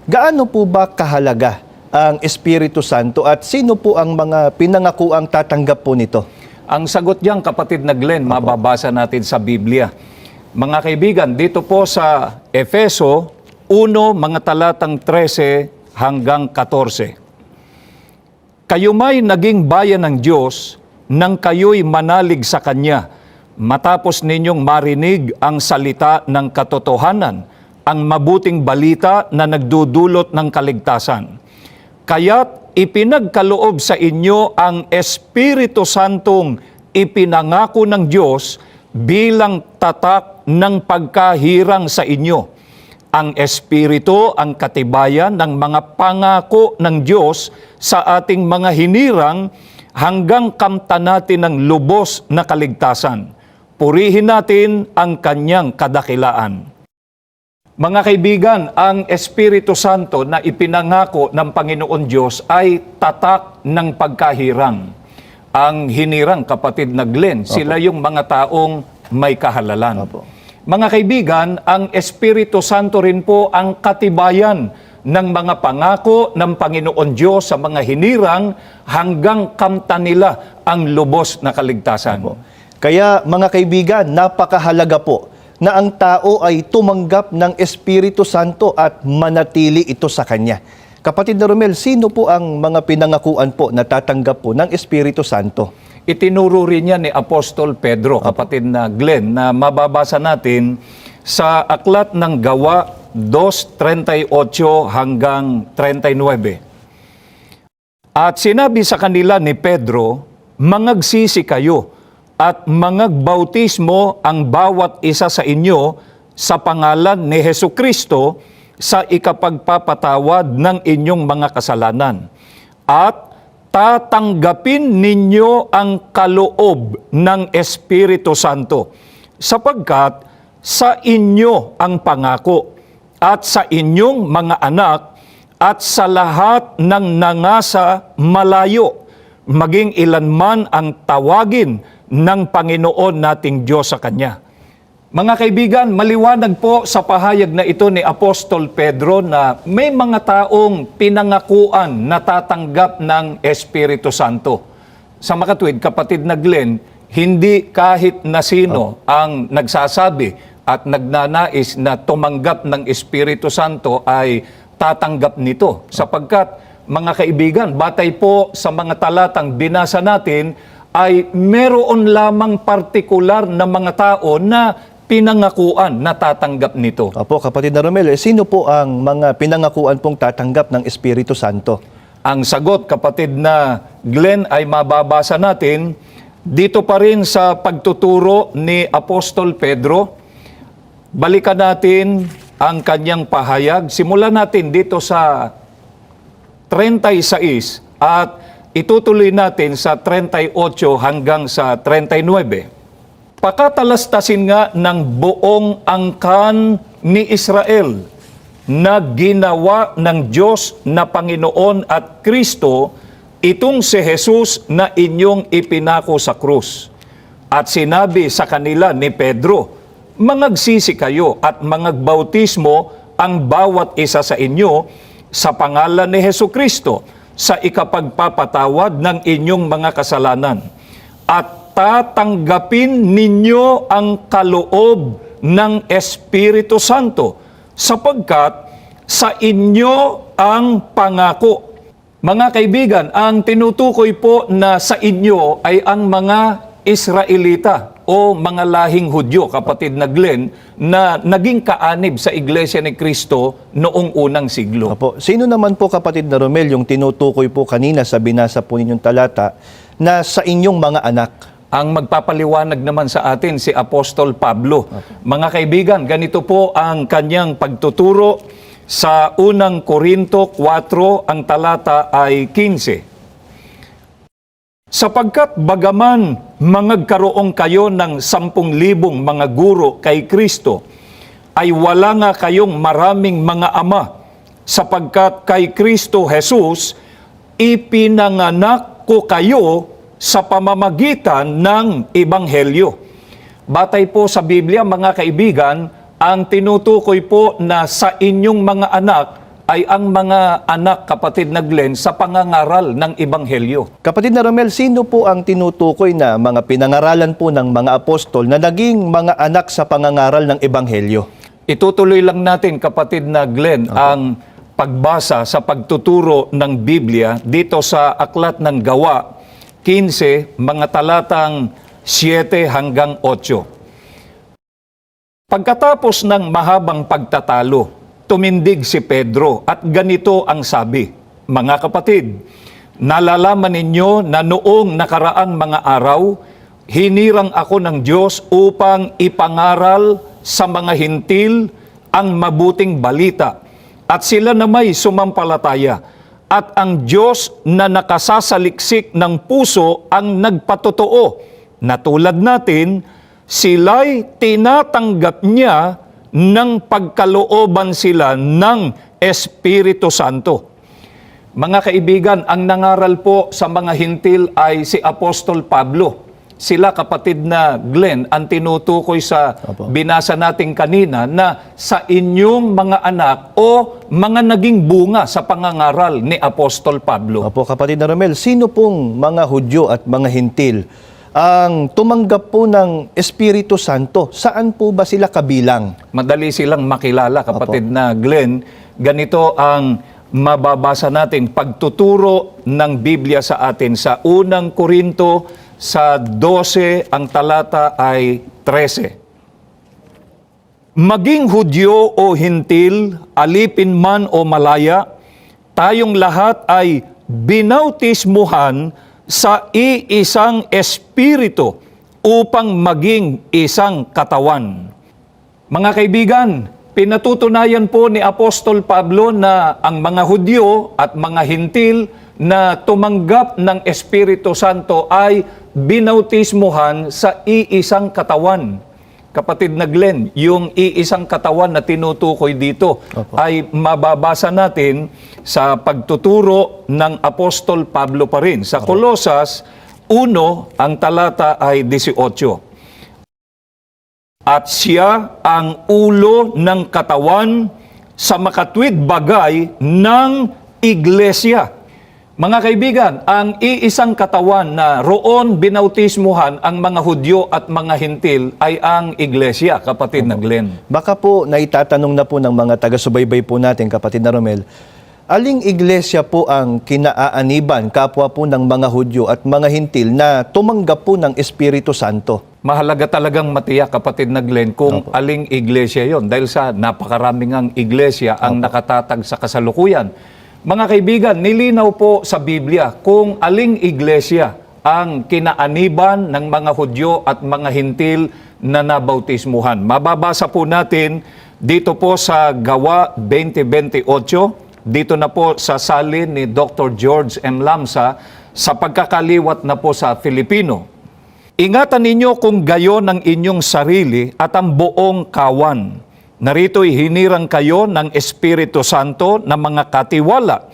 Gaano po ba kahalaga ang Espiritu Santo at sino po ang mga pinangakuang tatanggap po nito? Ang sagot diyan, kapatid na Glenn, mababasa natin sa Biblia. Mga kaibigan, dito po sa Efeso 1, mga talatang 13 hanggang 14. Kayo may naging bayan ng Diyos nang kayo'y manalig sa Kanya, matapos ninyong marinig ang salita ng katotohanan, ang mabuting balita na nagdudulot ng kaligtasan. Kaya't ipinagkaloob sa inyo ang Espiritu Santong ipinangako ng Diyos bilang tatak ng pagkahirang sa inyo. Ang Espiritu ang katibayan ng mga pangako ng Diyos sa ating mga hinirang hanggang kamtan natin ng lubos na kaligtasan. Purihin natin ang Kanyang kadakilaan. Mga kaibigan, ang Espiritu Santo na ipinangako ng Panginoon Diyos ay tatak ng pagkahirang. Ang hinirang, kapatid na Glenn, sila yung mga taong may kahalalan. Mga kaibigan, ang Espiritu Santo rin po ang katibayan ng mga pangako ng Panginoon Diyos sa mga hinirang hanggang kamtan nila ang lubos na kaligtasan. Kaya mga kaibigan, napakahalaga po na ang tao ay tumanggap ng Espiritu Santo at manatili ito sa Kanya. Kapatid na Romel, sino po ang mga pinangakuan po na tatanggap po ng Espiritu Santo? Itinuro rin yan ni Apostol Pedro, kapatid na Glenn, na mababasa natin sa Aklat ng Gawa 2:38 hanggang 39. At sinabi sa kanila ni Pedro, mangagsisi kayo at mangagbautismo ang bawat isa sa inyo sa pangalan ni Hesukristo sa ikapagpapatawad ng inyong mga kasalanan. At tatanggapin ninyo ang kaloob ng Espiritu Santo, sapagkat sa inyo ang pangako, at sa inyong mga anak, at sa lahat ng nangasa malayo, maging ilan man ang tawagin ng Panginoon nating Diyos sa Kanya. Mga kaibigan, maliwanag po sa pahayag na ito ni Apostol Pedro na may mga taong pinangakuan na tatanggap ng Espiritu Santo. Sa makatwid, kapatid na Glenn, hindi kahit na sino ang nagsasabi at nagnanais na tumanggap ng Espiritu Santo ay tatanggap nito. Sapagkat, mga kaibigan, batay po sa mga talatang binasa natin, ay meron lamang partikular na mga tao na pinangakuan na tatanggap nito. Opo, kapatid na Romel, sino po ang mga pinangakuan pong tatanggap ng Espiritu Santo? Ang sagot, kapatid na Glenn, ay mababasa natin dito pa rin sa pagtuturo ni Apostol Pedro. Balikan natin ang kanyang pahayag. Simulan natin dito sa 36 at itutuloy natin sa 38 hanggang sa 39. Pakatalastasin nga ng buong angkan ni Israel na ginawa ng Diyos na Panginoon at Kristo itong si Jesus na inyong ipinako sa krus. At sinabi sa kanila ni Pedro, mangagsisi kayo at mangagbautismo ang bawat isa sa inyo sa pangalan ni Hesukristo sa ikapagpapatawad ng inyong mga kasalanan. At tatanggapin ninyo ang kaloob ng Espiritu Santo, sapagkat sa inyo ang pangako. Mga kaibigan, ang tinutukoy po na sa inyo ay ang mga Israelita o mga lahing Hudyo, kapatid na Glenn, na naging kaanib sa Iglesia ni Kristo noong unang siglo. Opo. Sino naman po, kapatid na Romel, yung tinutukoy po kanina sa binasa po ninyong talata na sa inyong mga anak? Ang magpapaliwanag naman sa atin si Apostol Pablo. Mga kaibigan, ganito po ang kanyang pagtuturo sa unang Korinto 4, ang talata ay 15. Sapagkat bagaman mangagkaroon kayo ng 10,000 mga guro kay Kristo, ay wala nga kayong maraming mga ama, sapagkat kay Kristo Jesus, ipinanganak ko kayo sa pamamagitan ng Ebanghelyo. Batay po sa Biblia, mga kaibigan, ang tinutukoy po na sa inyong mga anak ay ang mga anak, kapatid na Glenn, sa pangangaral ng Ebanghelyo. Kapatid na Romel, sino po ang tinutukoy na mga pinangaralan po ng mga apostol na naging mga anak sa pangangaral ng Ebanghelyo? Itutuloy lang natin, kapatid na Glenn, ang pagbasa sa pagtuturo ng Biblia dito sa Aklat ng Gawa 15, mga talatang 7 hanggang 8. Pagkatapos ng mahabang pagtatalo, tumindig si Pedro at ganito ang sabi, "Mga kapatid, nalalaman ninyo na noong nakaraang mga araw, hinirang ako ng Diyos upang ipangaral sa mga hintil ang mabuting balita at sila na may sumampalataya. At ang Diyos na nakasasaliksik ng puso ang nagpatotoo na tulad natin, sila'y tinatanggap niya ng pagkalooban sila ng Espiritu Santo." Mga kaibigan, ang nangaral po sa mga hintil ay si Apostol Pablo. Sila, kapatid na Glenn, ang tinutukoy sa binasa natin kanina na sa inyong mga anak o mga naging bunga sa pangangaral ni Apostol Pablo. Opo, kapatid na Romel, sino pong mga Hudyo at mga hintil ang tumanggap po ng Espiritu Santo? Saan po ba sila kabilang? Madali silang makilala, kapatid na Glenn. Ganito ang mababasa natin pagtuturo ng Biblia sa atin sa unang Korinto sa 12, ang talata ay 13. Maging Hudyo o hintil, alipin man o malaya, tayong lahat ay binautismuhan sa iisang espiritu upang maging isang katawan. Mga kaibigan, pinatutunayan po ni Apostol Pablo na ang mga Hudyo at mga hintil na tumanggap ng Espiritu Santo ay binautismuhan sa iisang katawan. Kapatid na Glenn, yung iisang katawan na tinutukoy dito ay mababasa natin sa pagtuturo ng Apostol Pablo pa rin. Sa Colosas 1, ang talata ay 18. At siya ang ulo ng katawan sa makatwid bagay ng iglesia. Mga kaibigan, ang iisang katawan na roon binautismuhan ang mga Hudyo at mga hintil ay ang iglesia, kapatid na Glenn. Baka po naitatanong na po ng mga taga-subaybay po natin, kapatid na Romel, aling iglesia po ang kinaaaniban, kapwa po ng mga Hudyo at mga hintil na tumanggap po ng Espiritu Santo? Mahalaga talagang matiyak, kapatid na Glenn, kung aling iglesia yon, dahil sa napakaraming ang iglesia ang nakatatag sa kasalukuyan. Mga kaibigan, nilinaw po sa Biblia kung aling iglesia ang kinaaniban ng mga Hudyo at mga hintil na nabautismuhan. Mababasa po natin dito po sa Gawa 20:28, dito na po sa salin ni Dr. George M. Lamsa sa pagkakaliwat na po sa Filipino. Ingatan ninyo kung gayon ang inyong sarili at ang buong kawan. Narito'y hinirang kayo ng Espiritu Santo na mga katiwala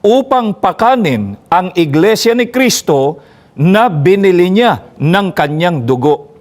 upang pakanin ang Iglesia ni Kristo na binili niya ng kanyang dugo.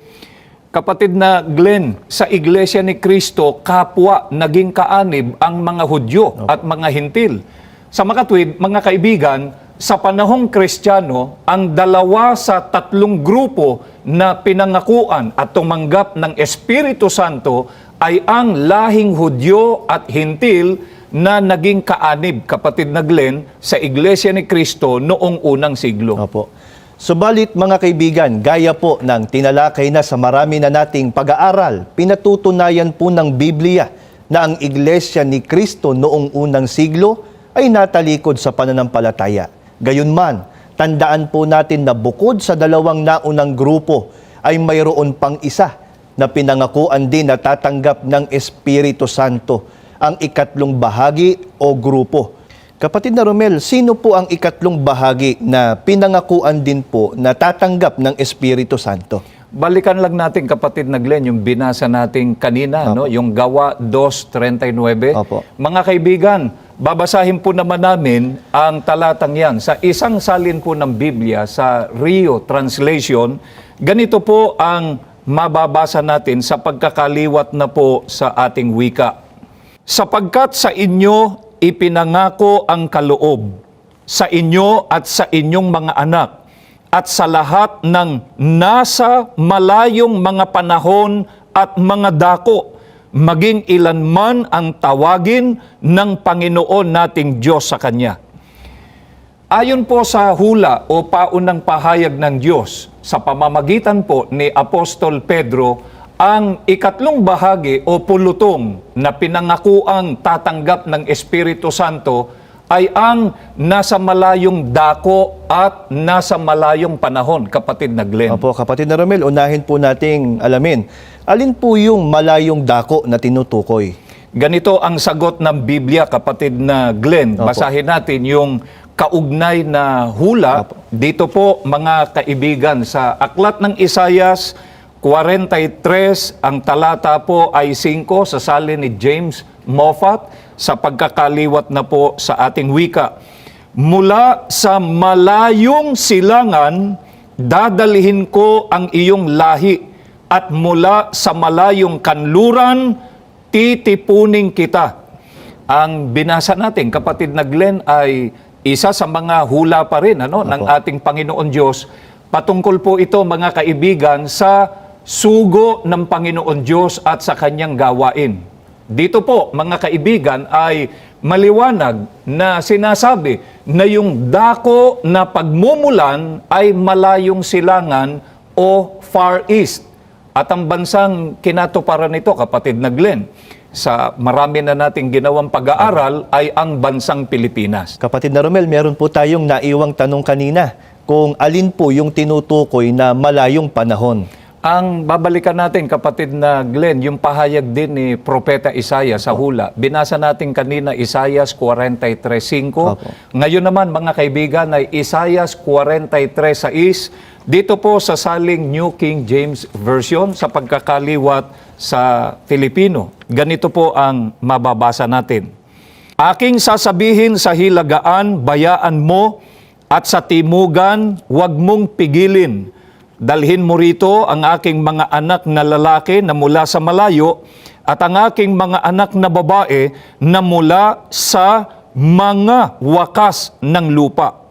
Kapatid na Glenn, sa Iglesia ni Kristo, kapwa naging kaanib ang mga Hudyo at mga hintil. Sa makatwid, mga kaibigan, sa panahong Kristiyano, ang 2 sa 3 grupo na pinangakuan at tumanggap ng Espiritu Santo ay ang lahing Hudyo at hintil na naging kaanib, kapatid na Glenn, sa Iglesia ni Kristo noong unang siglo. Opo. Subalit mga kaibigan, gaya po ng tinalakay na sa marami na nating pag-aaral, pinatutunayan po ng Biblia na ang Iglesia ni Kristo noong unang siglo ay natalikod sa pananampalataya. Gayunman, tandaan po natin na bukod sa 2 naunang grupo ay mayroon pang isa na pinangakuan din na tatanggap ng Espiritu Santo, ang ikatlong bahagi o grupo. Kapatid na Romel, sino po ang ikatlong bahagi na pinangakuan din po na tatanggap ng Espiritu Santo? Balikan lang natin, kapatid na Glenn, yung binasa natin kanina, no? Yung Gawa 2:39. Opo. Mga kaibigan, babasahin po naman namin ang talatang yan sa isang salin po ng Biblia sa Rio Translation. Ganito po ang mababasa natin sa pagkakaliwat na po sa ating wika. Sapagkat sa inyo ipinangako ang kaloob sa inyo at sa inyong mga anak at sa lahat ng nasa malayong mga panahon at mga dako, maging ilan man ang tawagin ng Panginoon nating Diyos sa Kanya. Ayon po sa hula o paunang pahayag ng Diyos, sa pamamagitan po ni Apostol Pedro, ang ikatlong bahagi o pulutong na pinangakuang tatanggap ng Espiritu Santo ay ang nasa malayong dako at nasa malayong panahon, kapatid na Glenn. Opo, kapatid na Romel, unahin po nating alamin. Alin po yung malayong dako na tinutukoy? Ganito ang sagot ng Biblia, kapatid na Glenn. Opo. Basahin natin yung kaugnay na hula. Opo. Dito po, mga kaibigan, sa aklat ng Isayas 43, ang talata po ay 5, sa salin ni James Moffat, sa pagkakaliwat na po sa ating wika. Mula sa malayong silangan, dadalhin ko ang iyong lahi, at mula sa malayong kanluran, titipunin kita. Ang binasa natin, kapatid na Glenn, ay isa sa mga hula pa rin ng ating Panginoon Diyos. Patungkol po ito, mga kaibigan, sa sugo ng Panginoon Diyos at sa kanyang gawain. Dito po, mga kaibigan, ay maliwanag na sinasabi na yung dako na pagmumulan ay malayong silangan o Far East. At ang bansang kinatuparan nito, kapatid na Glenn, sa marami na nating ginawang pag-aaral, ay ang bansang Pilipinas. Kapatid na Romel, meron po tayong naiwang tanong kanina kung alin po yung tinutukoy na malayong panahon. Ang babalikan natin, kapatid na Glenn, yung pahayag din ni Propeta Isaiah sa hula. Binasa natin kanina Isaias 43:5. Ngayon naman, mga kaibigan, ay Isaias 43:6. Dito po sa saling New King James Version, sa pagkakaliwat sa Filipino. Ganito po ang mababasa natin. Aking sasabihin sa hilagaan, bayaan mo, at sa timugan, huwag mong pigilin. Dalhin mo rito ang aking mga anak na lalaki na mula sa malayo at ang aking mga anak na babae na mula sa mga wakas ng lupa.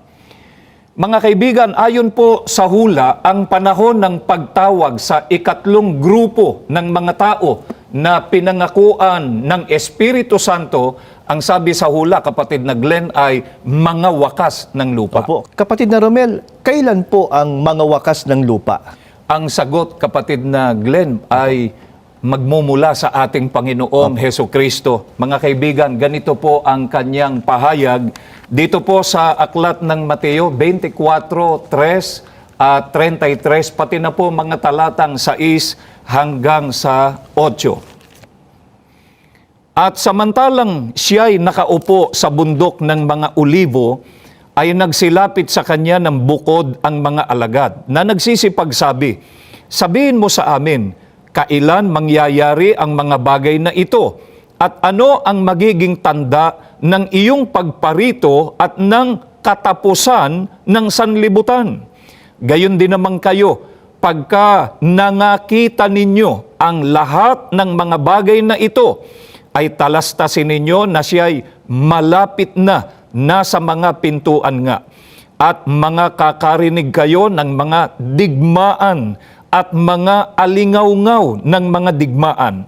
Mga kaibigan, ayon po sa hula, ang panahon ng pagtawag sa ikatlong grupo ng mga tao na pinangakuan ng Espiritu Santo, ang sabi sa hula, kapatid na Glenn, ay mga wakas ng lupa. Opo. Kapatid na Romel, kailan po ang mga wakas ng lupa? Ang sagot, kapatid na Glenn, ay magmumula sa ating Panginoong Heso Kristo. Mga kaibigan, ganito po ang kanyang pahayag. Dito po sa aklat ng Mateo 24:3 at 33, pati na po mga talatang 6 hanggang sa 8. At samantalang siya'y nakaupo sa bundok ng mga olibo, ay nagsilapit sa kanya ng bukod ang mga alagad na nagsisipagsabi, sabihin mo sa amin, kailan mangyayari ang mga bagay na ito? At ano ang magiging tanda ng iyong pagparito at ng katapusan ng sanlibutan? Gayon din naman kayo, pagka nangakita ninyo ang lahat ng mga bagay na ito, ay talastasin ninyo na siya'y malapit na nasa mga pintuan nga. At mga kakarinig kayo ng mga digmaan at mga alingaw-ngaw ng mga digmaan.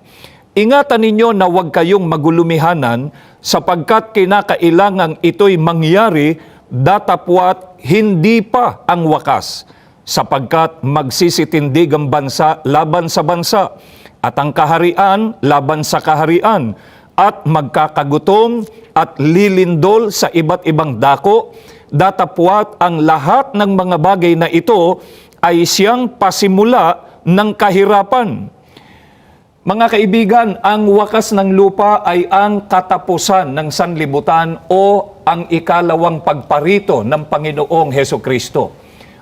Ingatan ninyo na huwag kayong magulumihanan sapagkat kinakailangang ito'y mangyari datapwat hindi pa ang wakas. Sapagkat magsisitindig ang bansa laban sa bansa at ang kaharian laban sa kaharian, at magkakagutom at lilindol sa iba't ibang dako, datapwat ang lahat ng mga bagay na ito ay siyang pasimula ng kahirapan. Mga kaibigan, ang wakas ng lupa ay ang katapusan ng sanlibutan o ang ikalawang pagparito ng Panginoong Heso Kristo.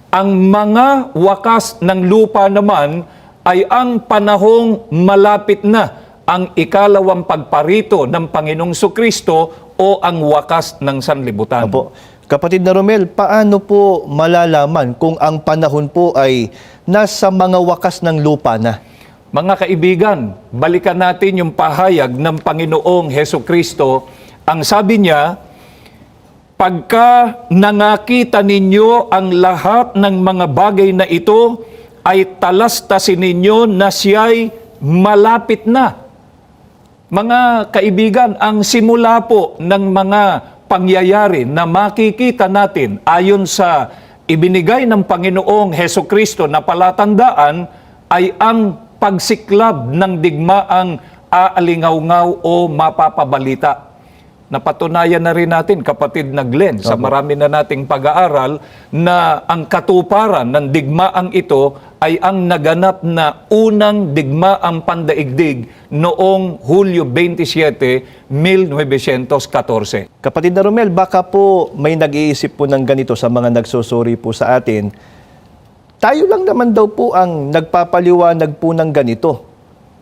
Ang mga wakas ng lupa naman ay ang panahong malapit na ang ikalawang pagparito ng Panginoong Kristo o ang wakas ng sanlibutan. Opo. Kapatid na Romel, paano po malalaman kung ang panahon po ay nasa mga wakas ng lupa na? Mga kaibigan, balikan natin yung pahayag ng Panginoong Heso Kristo Ang sabi niya, pagka nangakita ninyo ang lahat ng mga bagay na ito, ay talastasin ninyo na siya'y malapit na. Mga kaibigan, ang simula po ng mga pangyayari na makikita natin ayon sa ibinigay ng Panginoong Hesukristo na palatandaan ay ang pagsiklab ng digmaang aalingaw-ngaw o mapapabalita. Napatunayan na rin natin, kapatid na Glenn, sa marami na nating pag-aaral na ang katuparan ng digmaang ito ay ang naganap na unang digmaang pandaigdig noong Hulyo 27, 1914. Kapatid na Romel, baka po may nag-iisip po ng ganito sa mga nagsusuri po sa atin. Tayo lang naman daw po ang nagpapaliwanag po ng ganito.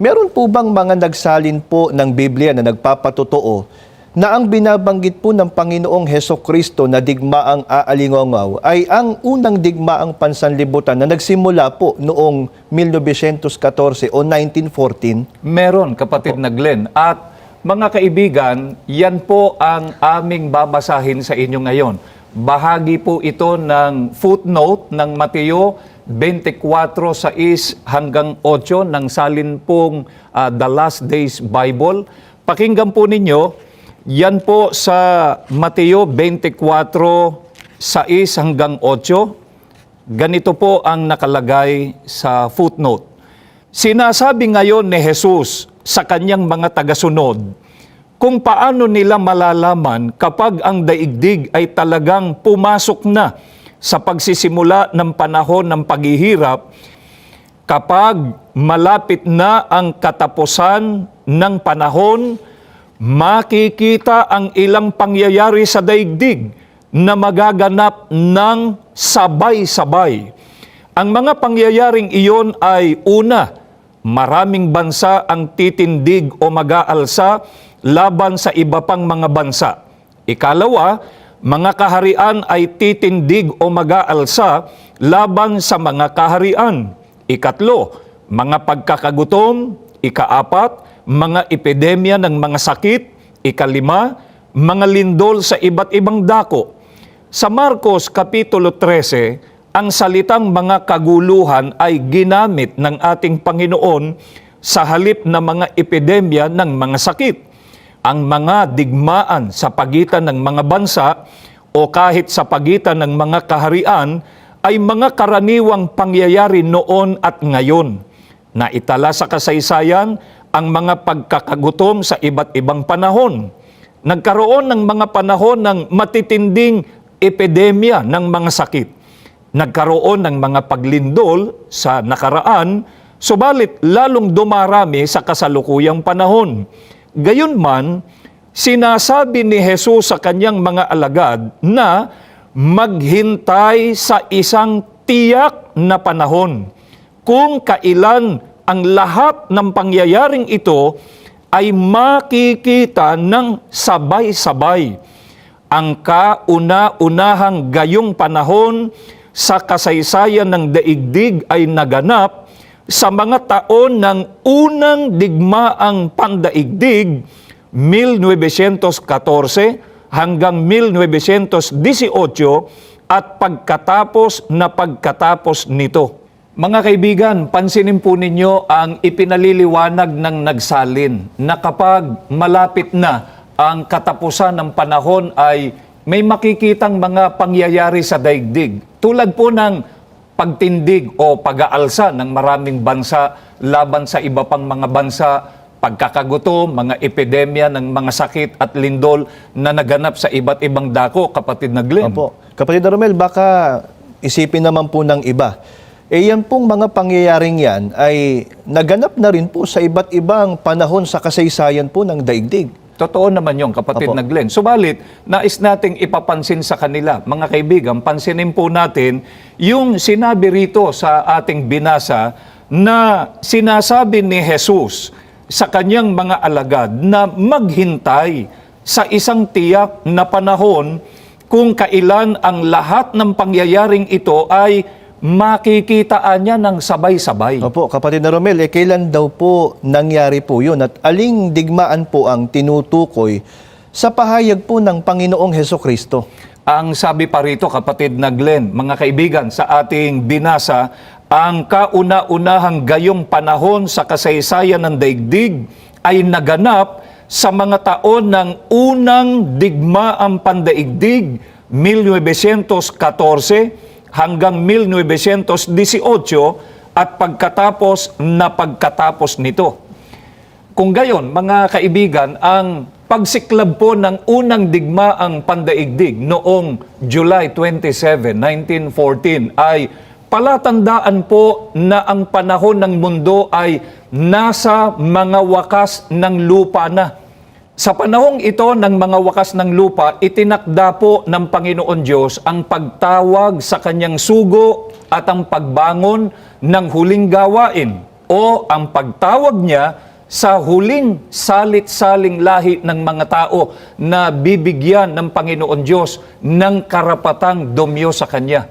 Meron po bang mga nagsalin po ng Biblia na nagpapatotoo na ang binabanggit po ng Panginoong Hesukristo na digmaang aalingaw ay ang unang digmaang pansanlibutan na nagsimula po noong 1914 o 1914? Meron, kapatid na Glenn. At mga kaibigan, yan po ang aming babasahin sa inyo ngayon. Bahagi po ito ng footnote ng Mateo 24:6 hanggang 8 ng salin pong The Last Days Bible. Pakinggan po ninyo. Yan po sa Mateo 24:6 hanggang 8. Ganito po ang nakalagay sa footnote. Sinasabi ngayon ni Jesus sa kanyang mga tagasunod kung paano nila malalaman kapag ang daigdig ay talagang pumasok na sa pagsisimula ng panahon ng paghihirap, kapag malapit na ang katapusan ng panahon, makikita ang ilang pangyayari sa daigdig na magaganap ng sabay-sabay. Ang mga pangyayaring iyon ay una, maraming bansa ang titindig o mag-aalsa laban sa iba pang mga bansa. Ikalawa, mga kaharian ay titindig o mag-aalsa laban sa mga kaharian. Ikatlo, mga pagkakagutom. Ikaapat, mga epidemya ng mga sakit. Ikalima, mga lindol sa iba't ibang dako. Sa Marcos Kapitulo 13, ang salitang mga kaguluhan ay ginamit ng ating Panginoon sa halip na mga epidemya ng mga sakit. Ang mga digmaan sa pagitan ng mga bansa o kahit sa pagitan ng mga kaharian ay mga karaniwang pangyayari noon at ngayon. Naitala sa kasaysayan ang mga pagkakagutom sa iba't ibang panahon. Nagkaroon ng mga panahon ng matitinding epidemya ng mga sakit. Nagkaroon ng mga paglindol sa nakaraan, subalit lalong dumarami sa kasalukuyang panahon. Gayunman, sinasabi ni Jesus sa kanyang mga alagad na maghintay sa isang tiyak na panahon kung kailan ang lahat ng pangyayaring ito ay makikita ng sabay-sabay. Ang kauna-unahang gayong panahon sa kasaysayan ng daigdig ay naganap sa mga taon ng unang digmaang pandaigdig, 1914 hanggang 1918 at pagkatapos nito. Mga kaibigan, pansinin po ninyo ang ipinaliliwanag ng nagsalin na kapag malapit na ang katapusan ng panahon ay may makikitang mga pangyayari sa daigdig. Tulad po ng pagtindig o pag-aalsa ng maraming bansa laban sa iba pang mga bansa, pagkakagutom, mga epidemya ng mga sakit at lindol na naganap sa iba't ibang dako, kapatid na Glenn. Opo. Kapatid na Romel, baka isipin naman po ng iba. Yan pong mga pangyayaring yan ay naganap na rin po sa iba't ibang panahon sa kasaysayan po ng daigdig. Totoo naman yung kapatid Opo. na Glenn. Subalit, nais nating ipapansin sa kanila, mga kaibigan, pansinin po natin yung sinabi rito sa ating binasa na sinasabi ni Jesus sa kanyang mga alagad na maghintay sa isang tiyak na panahon kung kailan ang lahat ng pangyayaring ito ay makikitaan niya ng sabay-sabay. Opo, kapatid na Romel, kailan daw po nangyari po yun? At aling digmaan po ang tinutukoy sa pahayag po ng Panginoong Hesukristo. Ang sabi pa rito, kapatid na Glenn, mga kaibigan, sa ating binasa, ang kauna-unahang gayong panahon sa kasaysayan ng daigdig ay naganap sa mga taon ng unang digmaang pandaigdig, 1914 hanggang 1918, at pagkatapos nito. Kung gayon, mga kaibigan, ang pagsiklab po ng unang digmaang pandaigdig noong July 27, 1914 ay palatandaan po na ang panahon ng mundo ay nasa mga wakas ng lupa na. Sa panahong ito ng mga wakas ng lupa, itinakda po ng Panginoon Diyos ang pagtawag sa kanyang sugo at ang pagbangon ng huling gawain o ang pagtawag niya sa huling salit-saling lahi ng mga tao na bibigyan ng Panginoon Diyos ng karapatang dumyo sa Kanya.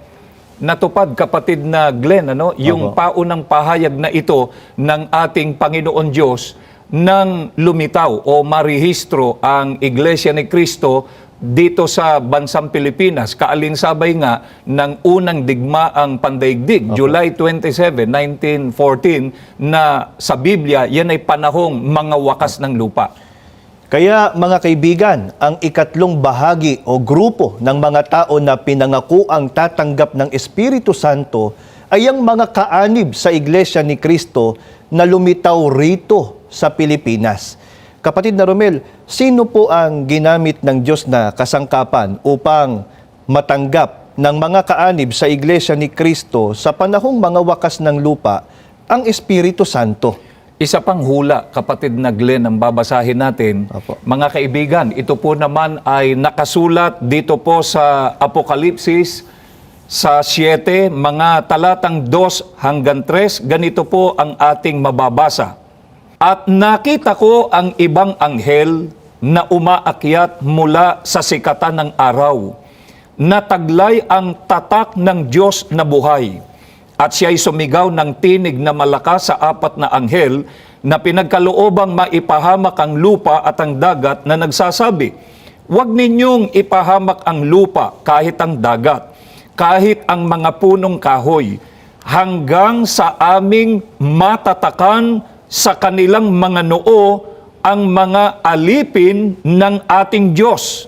Natupad, kapatid na Glenn, yung paunang pahayag na ito ng ating Panginoon Diyos nang lumitaw o marehistro ang Iglesia ni Cristo dito sa bansang Pilipinas, kaalinsabay nga ng unang digmaang pandaigdig, July 27, 1914, na sa Biblia, yan ay panahong mga wakas ng lupa. Kaya mga kaibigan, ang ikatlong bahagi o grupo ng mga tao na pinangakuang tatanggap ng Espiritu Santo ay ang mga kaanib sa Iglesia ni Cristo na lumitaw rito sa Pilipinas. Kapatid na Romel, sino po ang ginamit ng Diyos na kasangkapan upang matanggap ng mga kaanib sa Iglesia ni Cristo sa panahong mga wakas ng lupa ang Espiritu Santo? Isa pang hula, kapatid na Glenn, ang babasahin natin. Opo. Mga kaibigan, ito po naman ay nakasulat dito po sa Apokalipsis sa 7, mga talatang 2 hanggang 3. Ganito po ang ating mababasa. At nakita ko ang ibang anghel na umaakyat mula sa sikatan ng araw, na taglay ang tatak ng Diyos na buhay. At siya'y sumigaw ng tinig na malakas sa 4 na anghel na pinagkaloobang maipahamak ang lupa at ang dagat, na nagsasabi, "Huwag ninyong ipahamak ang lupa kahit ang dagat, kahit ang mga punong kahoy, hanggang sa aming matatakan sa kanilang mga noo ang mga alipin ng ating Diyos."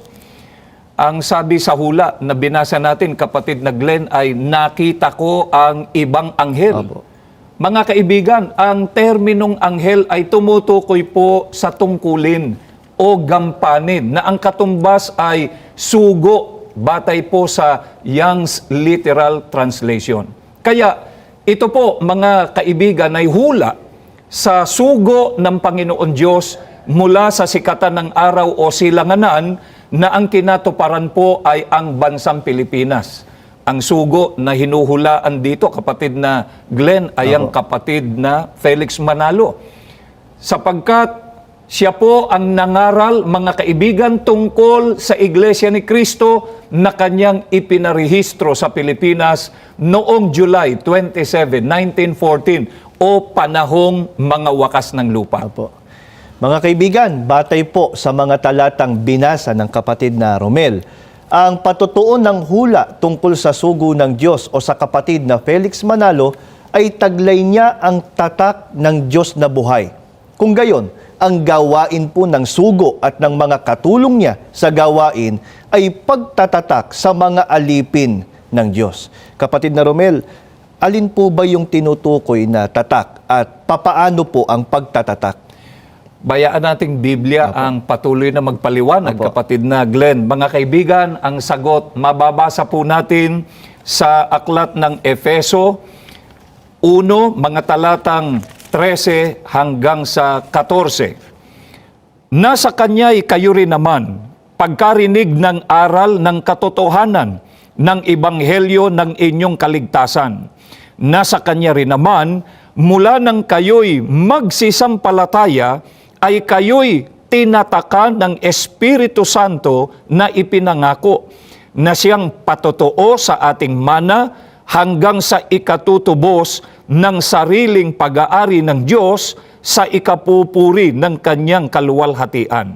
Ang sabi sa hula na binasa natin, kapatid na Glenn, ay nakita ko ang ibang anghel. Opo. Mga kaibigan, ang terminong anghel ay tumutukoy po sa tungkulin o gampanin na ang katumbas ay sugo, batay po sa Young's Literal Translation. Kaya ito po, mga kaibigan, ay hula sa sugo ng Panginoon Diyos mula sa sikatan ng araw o silanganan, na ang kinatuparan po ay ang bansang Pilipinas. Ang sugo na hinuhulaan dito, kapatid na Glenn, ay ang kapatid na Felix Manalo. Sapagkat siya po ang nangaral, mga kaibigan, tungkol sa Iglesia ni Cristo na kanyang ipinarehistro sa Pilipinas noong July 27, 1914, o panahong mga wakas ng lupa. Opo. Mga kaibigan, batay po sa mga talatang binasa ng kapatid na Romel, ang patutuon ng hula tungkol sa sugo ng Diyos o sa kapatid na Felix Manalo ay taglay niya ang tatak ng Diyos na buhay. Kung gayon, ang gawain po ng sugo at ng mga katulong niya sa gawain ay pagtatatak sa mga alipin ng Diyos. Kapatid na Romel, alin po ba yung tinutukoy na tatak at papaano po ang pagtatatak? Bayaan nating Biblia ang patuloy na magpaliwanag, kapatid na Glenn. Mga kaibigan, ang sagot mababasa po natin sa aklat ng Efeso 1, mga talatang 13 hanggang sa 14. Nasa kanya'y kayo rin naman, pagkarinig ng aral ng katotohanan ng ebanghelyo ng inyong kaligtasan. Nasa kanya rin naman, mula nang kayo'y magsisampalataya, ay kayo'y tinatakan ng Espiritu Santo na ipinangako, na siyang patotoo sa ating mana hanggang sa ikatutubos ng sariling pag-aari ng Diyos sa ikapupuri ng kanyang kaluwalhatian.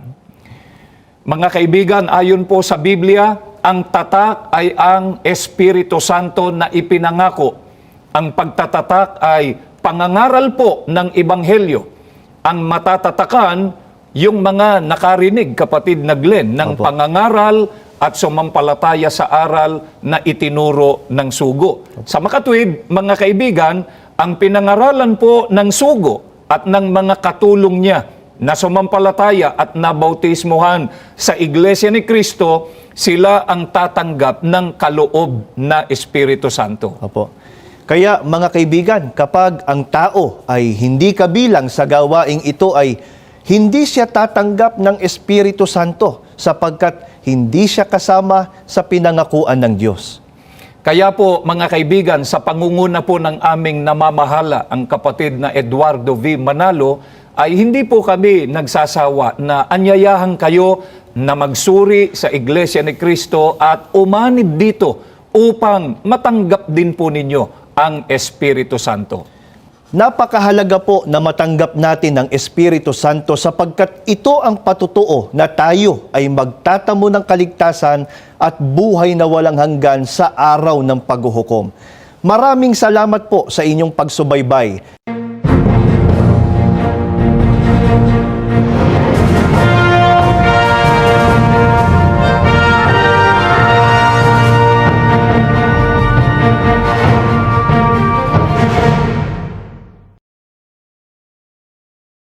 Mga kaibigan, ayon po sa Biblia, ang tatak ay ang Espiritu Santo na ipinangako. Ang pagtatatak ay pangangaral po ng Ebanghelyo. Ang matatatakan, yung mga nakarinig, kapatid na Glenn, ng Opo. pangangaral at sumampalataya sa aral na itinuro ng sugo. Sa makatwid, mga kaibigan, ang pinangaralan po ng sugo at ng mga katulong niya na sumampalataya at nabautismuhan sa Iglesia ni Cristo, sila ang tatanggap ng kaloob na Espiritu Santo. Opo. Kaya mga kaibigan, kapag ang tao ay hindi kabilang sa gawaing ito ay hindi siya tatanggap ng Espiritu Santo sapagkat hindi siya kasama sa pinangakuan ng Diyos. Kaya po mga kaibigan, sa pangunguna po ng aming namamahala, ang kapatid na Eduardo V. Manalo, ay hindi po kami nagsasawa na anyayahan kayo na magsuri sa Iglesia ni Cristo at umanib dito upang matanggap din po ninyo ang Espiritu Santo. Napakahalaga po na matanggap natin ang Espiritu Santo sapagkat ito ang patutuo na tayo ay magtatamo ng kaligtasan at buhay na walang hanggan sa araw ng paghuhukom. Maraming salamat po sa inyong pagsubaybay.